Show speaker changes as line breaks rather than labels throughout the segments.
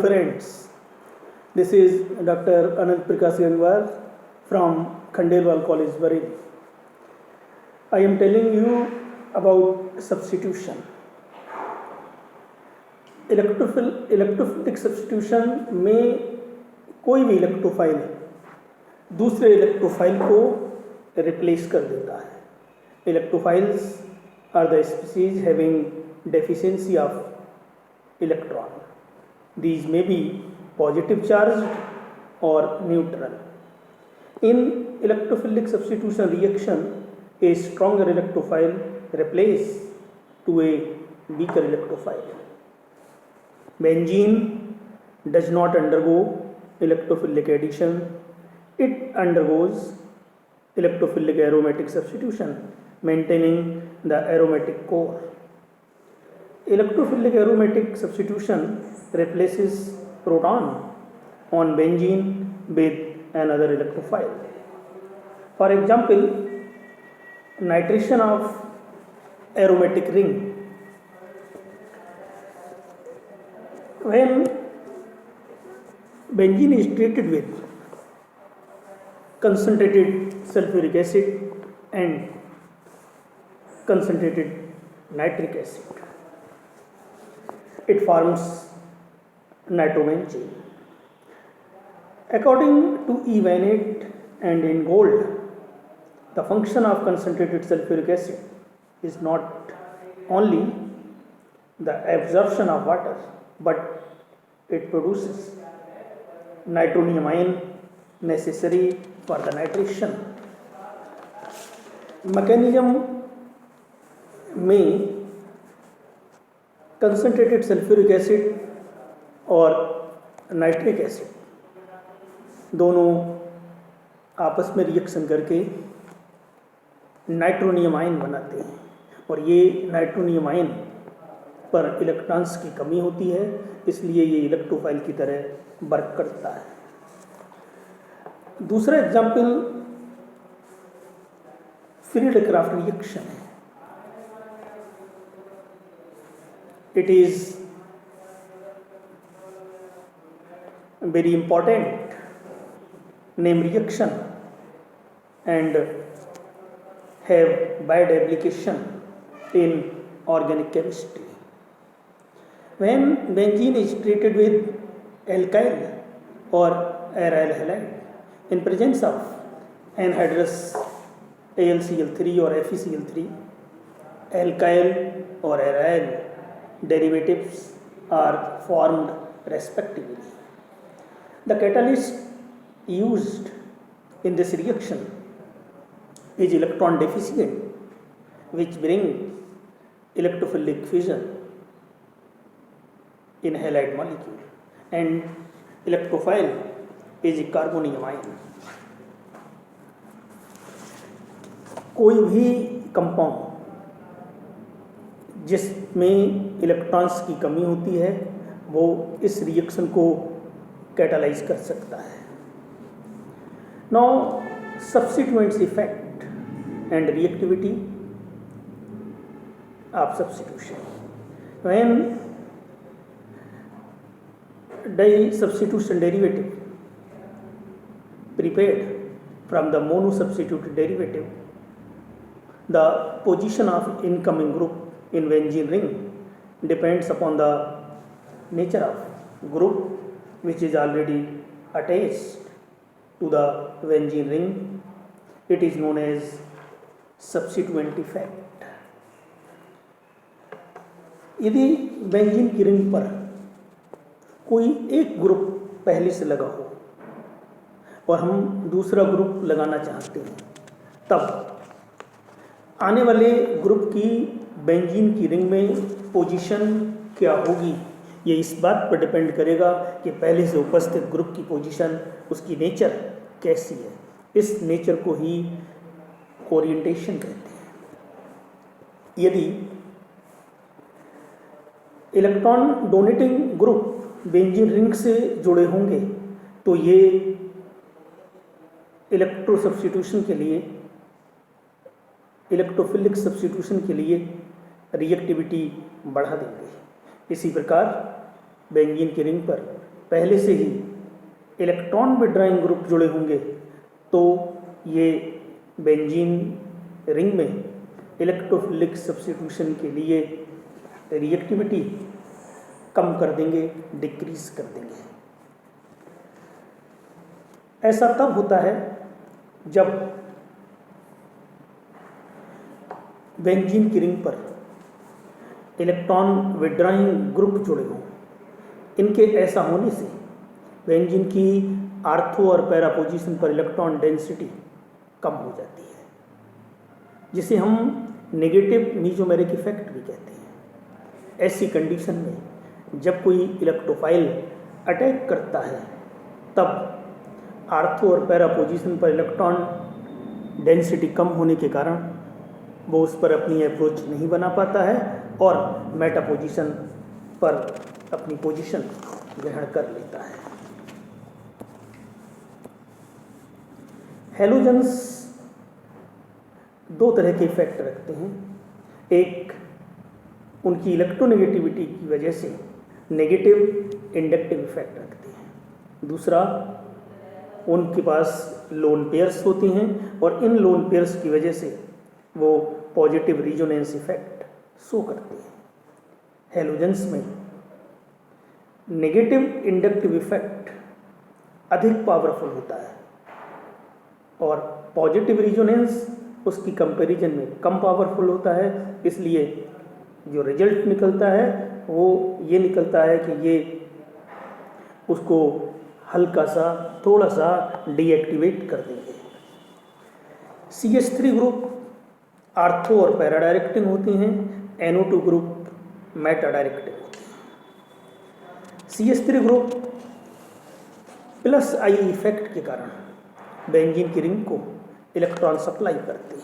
friends, this is Dr. Anant Prakash Gangwar from Khandelwal College, Bareilly. I am telling you about substitution. Electrophilic substitution में कोई भी electrophile दूसरे electrophile को replace कर देता है. Electrophiles are the species having deficiency of electron. These may be positive charged or neutral. In electrophilic substitution reaction, a stronger electrophile replaces to a weaker electrophile. Benzene does not undergo electrophilic addition. It undergoes electrophilic aromatic substitution, maintaining the aromatic core. Electrophilic aromatic substitution replaces proton on benzene with another electrophile. For example, nitration of aromatic ring. When benzene is treated with concentrated sulfuric acid and concentrated nitric acid, it forms nitrobenzene. According to E. Weinert and Ingold, the function of concentrated sulfuric acid is not only the absorption of water, but it produces nitronium ion necessary for the nitration. Mechanism में concentrated sulphuric acid और nitric acid दोनों आपस में reaction करके nitronium ion बनाते हैं, और ये नाइट्रोनियम आयन पर इलेक्ट्रॉन्स की कमी होती है, इसलिए ये इलेक्ट्रोफाइल की तरह वर्क करता है. दूसरा एग्जाम्पल फ्रीड-क्राफ्ट रिएक्शन है. It is very important name reaction and have wide application in organic chemistry. When benzene is treated with alkyl or aryl halide in presence of anhydrous AlCl3 or FeCl3, alkyl or aryl derivatives are formed respectively. The catalyst used in this reaction is electron deficient, which brings electrophilic fusion in halide molecule, and electrophile is a carbonium ion. कोई भी compound जिसमें electrons की कमी होती है वो इस reaction को कैटालाइज कर सकता है. Now substituents effect and reactivity of substitution. When di substitution derivative prepared from the mono substituted derivative, the position of incoming group in benzene ring depends upon the nature of group which is already attached to the benzene ring. It is known as substituent effect. यदि benzene की ring पर कोई एक group पहले से लगा हो और हम दूसरा ग्रुप लगाना चाहते हैं, तब आने वाले ग्रुप की बेंजीन की रिंग में पोजीशन क्या होगी, ये इस बात पर डिपेंड करेगा कि पहले से उपस्थित ग्रुप की पोजीशन, उसकी नेचर कैसी है. इस नेचर को ही ओरिएंटेशन कहते हैं. यदि electron donating group benzene ring से जुड़े होंगे तो ये इलेक्ट्रो सब्स्टिट्यूशन के लिए, इलेक्ट्रोफिलिक सब्स्टिट्यूशन के लिए रिएक्टिविटी बढ़ा देंगे. इसी प्रकार बेंजीन की रिंग पर पहले से ही इलेक्ट्रॉन विड्रॉइंग ग्रुप जुड़े होंगे तो ये बेंजीन रिंग में इलेक्ट्रोफिलिक सब्स्टिट्यूशन के लिए रिएक्टिविटी कम कर देंगे, डिक्रीज कर देंगे। ऐसा तब होता है जब बेंजीन की रिंग पर इलेक्ट्रॉन विड्रॉइंग ग्रुप जुड़े हों। इनके ऐसा होने से बेंजीन की आर्थो और पैरा पोजीशन पर इलेक्ट्रॉन डेंसिटी कम हो जाती है, जिसे हम नेगेटिव मीजोमेरिक इफेक्ट भी कहते हैं। ऐसी कंडीशन में जब कोई इलेक्ट्रोफाइल अटैक करता है तब आर्थो और पैरा पोजीशन पर इलेक्ट्रॉन डेंसिटी कम होने के कारण वो उस पर अपनी अप्रोच नहीं बना पाता है और मेटा पोजीशन पर अपनी पोजीशन ग्रहण कर लेता है। हैलोजन्स दो तरह के इफेक्ट रखते हैं। एक, उनकी इलेक्ट्रोनेगेटिविटी की वजह से नेगेटिव इंडक्टिव इफेक्ट रखते हैं। दूसरा, उनके पास लोन पेयर्स होती हैं और इन लोन पेयर्स की वजह से वो पॉजिटिव रिजोनेंस इफेक्ट शो करते हैं। हैलोजन्स में नेगेटिव इंडक्टिव इफेक्ट अधिक पावरफुल होता है और पॉजिटिव रिजोनेंस उसकी कंपैरिजन में कम पावरफुल होता है। इसलिए जो रिजल्ट निकलता है वो ये निकलता है कि ये उसको हल्का सा थोड़ा सा डीएक्टिवेट कर देंगे। CH3 ग्रुप आर्थो और पैरा डायरेक्टिंग होती हैं, NO2 ग्रुप मेटा डायरेक्टिंग होती हैं। CH3 group plus I effect के कारण बेंजीन की रिंग को इलेक्ट्रॉन सप्लाई करते हैं।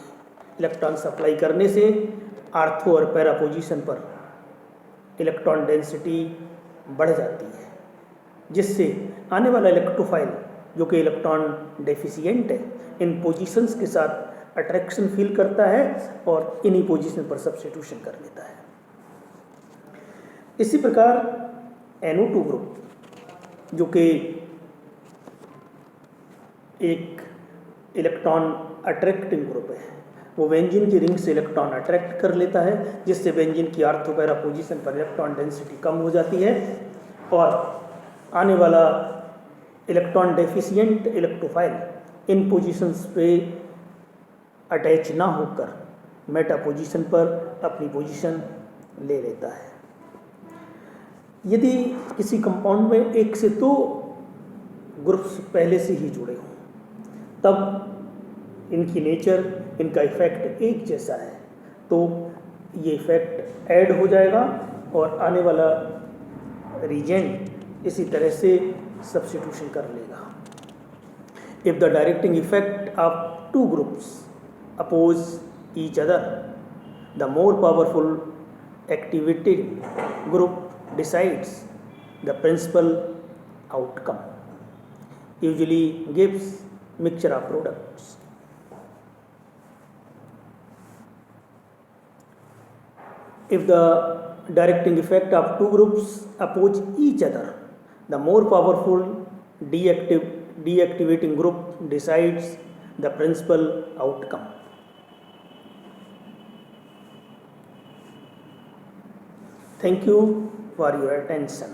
इलेक्ट्रॉन सप्लाई करने से आर्थो और पैरा पोजीशन पर इलेक्ट्रॉन डेंसिटी बढ़ जाती है, जिससे आने वाला इलेक्ट्रोफाइल जो कि इलेक्ट्रॉन डेफिशिएंट है इन पोजीशंस के साथ अट्रैक्शन फील करता है और इन्हीं पोजीशन पर सब्स्टिट्यूशन कर लेता है। इसी प्रकार NO2 ग्रुप जो कि एक इलेक्ट्रॉन अट्रैक्टिंग ग्रुप है, वो बेंजीन की रिंग से इलेक्ट्रॉन अट्रैक्ट कर लेता है, जिससे बेंजीन की आर्थो पैरा पोजीशन पर इलेक्ट्रॉन डेंसिटी कम हो जाती है और आने वाला इलेक्ट्रॉन डेफिशिएंट इलेक्ट्रोफाइल इन पोजीशंस पे अटैच ना होकर मेटा पोजीशन पर अपनी पोजीशन ले लेता है। यदि किसी कंपाउंड में एक से दो ग्रुप्स पहले से ही जुड़े हों तब इनकी नेचर, इनका इफेक्ट एक जैसा है, तो ये इफेक्ट ऐड हो जाएगा और आने वाला रीजेंट इसी तरह से सब्स्टिट्यूशन कर लेगा। If the directing effect of two groups oppose each other, the more powerful activated group decides the principal outcome, usually gives mixture of products. If the directing effect of two groups oppose each other, the more powerful deactivating group decides the principal outcome. Thank you for your attention.